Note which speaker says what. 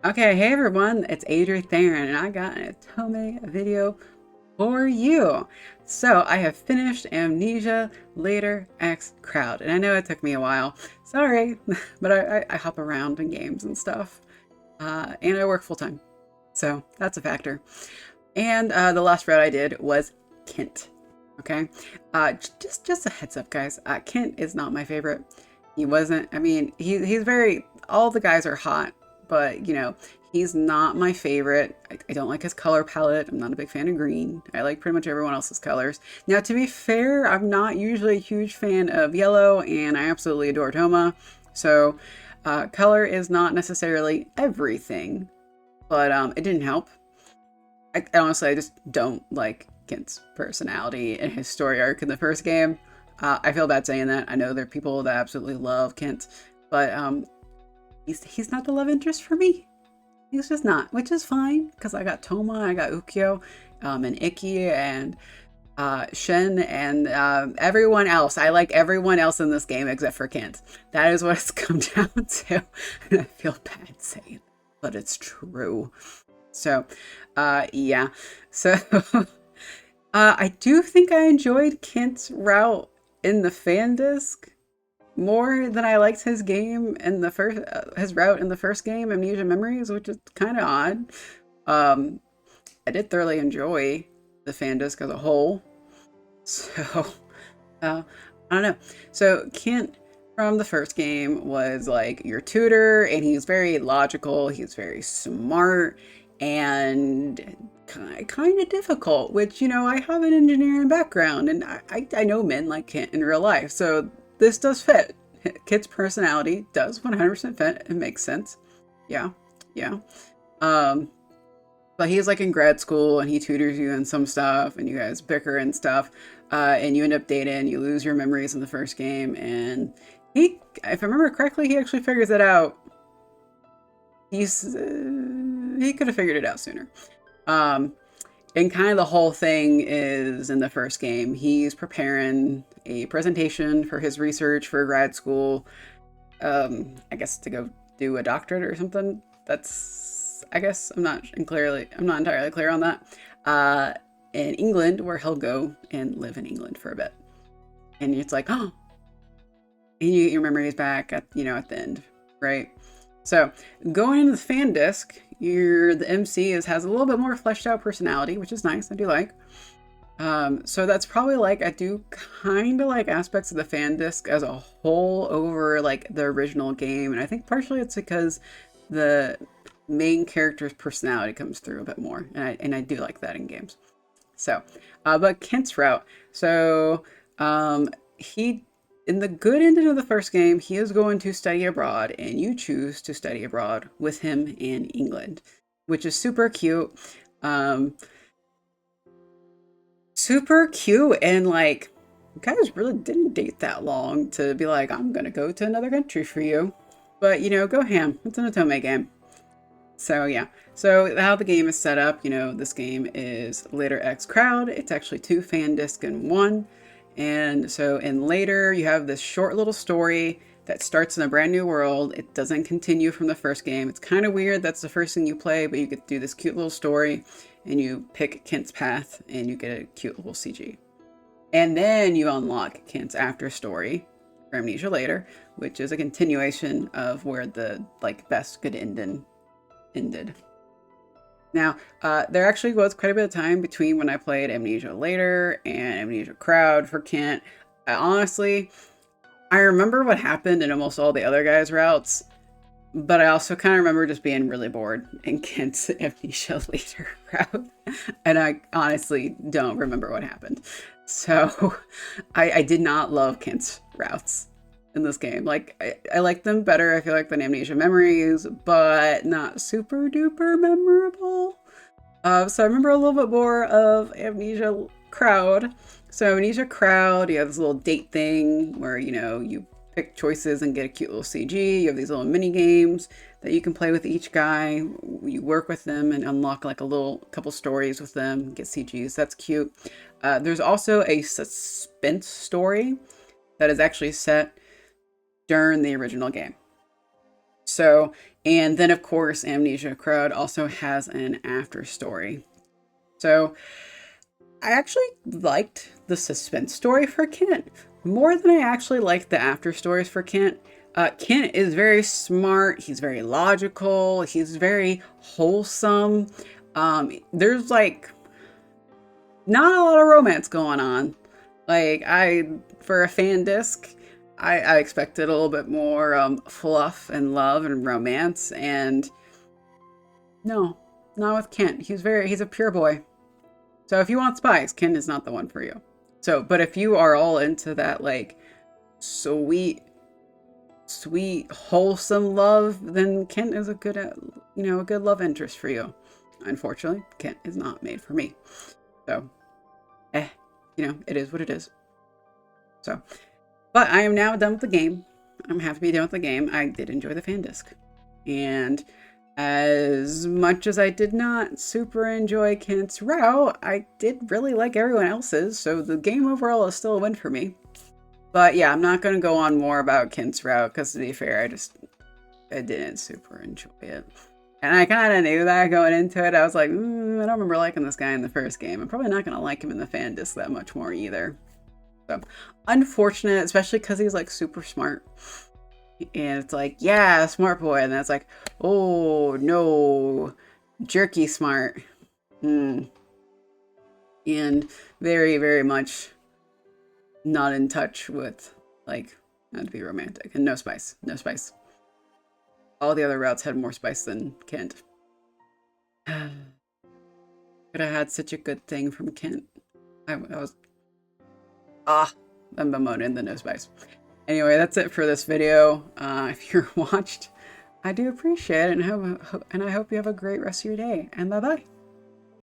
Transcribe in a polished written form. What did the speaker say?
Speaker 1: Okay, hey everyone, it's Adrian Theron, and I got an Otome video for you. So, I have finished Amnesia Later X Crowd, and I know it took me a while. Sorry, but I hop around in games and stuff, and I work full time, so that's a factor. And the last route I did was Kent. Okay, just a heads up, guys. Kent is not my favorite. He wasn't. I mean, he's very. All the guys are hot, but he's not my favorite. I don't like his color palette. I'm not a big fan of green. I like pretty much everyone else's colors. Now, to be fair, I'm not usually a huge fan of yellow, and I absolutely adore Toma. So, color is not necessarily everything, but it didn't help. Honestly, I just don't like Kent's personality and his story arc in the first game. I feel bad saying that. I know there are people that absolutely love Kent, but he's not the love interest for me. He's just not, which is fine because I got Toma, I got Ukyo, and Ikki, and Shin, and everyone else. I like everyone else in this game except for Kent. That is what it's come down to, and I feel bad saying it, but it's true. So, yeah. So, I do think I enjoyed Kent's route in the Fandisc more than I liked his game in the first, his route in the first game, Amnesia Memories, which is kind of odd. Um, I did thoroughly enjoy the Fandisc as a whole. So, I don't know. So, Kent from the first game was like your tutor, and he's very logical, he's very smart, and kind of difficult, which, I have an engineering background, and I know men like Kent in real life, so this does fit. Kent's personality does 100% fit. It makes sense. Yeah, yeah. Um, but he's like in grad school and he tutors you in some stuff and you guys bicker and stuff. And you end up dating, you lose your memories in the first game. And if I remember correctly, he actually figures it out. He could have figured it out sooner. Um, and kind of the whole thing is in the first game, he's preparing a presentation for his research for grad school. I guess to go do a doctorate or something. That's, I guess I'm not entirely clear on that. In England, where he'll go and live in England for a bit, and it's like, oh, and you get your memories back at at the end, right? So going into the fan disc, the MC has a little bit more fleshed out personality, which is nice. I do like. So that's probably like, I do kind of like aspects of the fan disc as a whole over like the original game. And I think partially it's because the main character's personality comes through a bit more. And I do like that in games. So, but Kent's route. So, he, in the good ending of the first game, he is going to study abroad, and you choose to study abroad with him in England, which is super cute. Um, Super cute, and like, you guys really didn't date that long to be like, I'm gonna go to another country for you. But go ham. It's an Otome game. So yeah. So how the game is set up, this game is Later X Crowd. It's actually two fan disc in one. And so in Later, you have this short little story that starts in a brand new world. It doesn't continue from the first game. It's kind of weird. That's the first thing you play, but you get to do this cute little story and you pick Kent's path and you get a cute little CG. And then you unlock Kent's after story for Amnesia Later, which is a continuation of where the like best good ending ended. Now, there actually was quite a bit of time between when I played Amnesia Later and Amnesia Crowd for Kent. Honestly, I remember what happened in almost all the other guys' routes, but I also kind of remember just being really bored in Kent's Amnesia Later route. And I honestly don't remember what happened. So I did not love Kent's routes in this game. Like, I like them better, I feel like, than Amnesia Memories, but not super duper memorable. So I remember a little bit more of Amnesia Crowd. So Amnesia Crowd, you have this little date thing where, you pick choices and get a cute little CG. You have these little mini games that you can play with each guy. You work with them and unlock like a couple stories with them, get CGs. That's cute. There's also a suspense story that is actually set during the original game. So, and then of course, Amnesia Crowd also has an after story. So, I actually liked the suspense story for Kent more than I actually liked the after stories for Kent. Kent is very smart. He's very logical. He's very wholesome. There's like not a lot of romance going on. Like for a fan disc, I expected a little bit more fluff and love and romance, and no, not with Kent. He's a pure boy. So if you want spice, Kent is not the one for you. So, but if you are all into that like sweet, sweet, wholesome love, then Kent is a good, a good love interest for you. Unfortunately, Kent is not made for me. So, it is what it is. So, but I am now done with the game. I'm happy to be done with the game. I did enjoy the fan disc. And as much as I did not super enjoy Kent's route, I did really like everyone else's. So the game overall is still a win for me. But yeah, I'm not going to go on more about Kent's route because to be fair, I didn't super enjoy it. And I kind of knew that going into it. I was like, I don't remember liking this guy in the first game. I'm probably not going to like him in the fan disc that much more either. So unfortunate, especially because he's like super smart. And it's like, yeah, smart boy. And then it's like, oh no, jerky smart. And very, very much not in touch with like not to be romantic. And no spice. No spice. All the other routes had more spice than Kent. Could have had such a good thing from Kent. I'm bemoaning the no spice. Anyway, that's it for this video. If you're watched, I do appreciate it, and I hope you have a great rest of your day. And bye bye.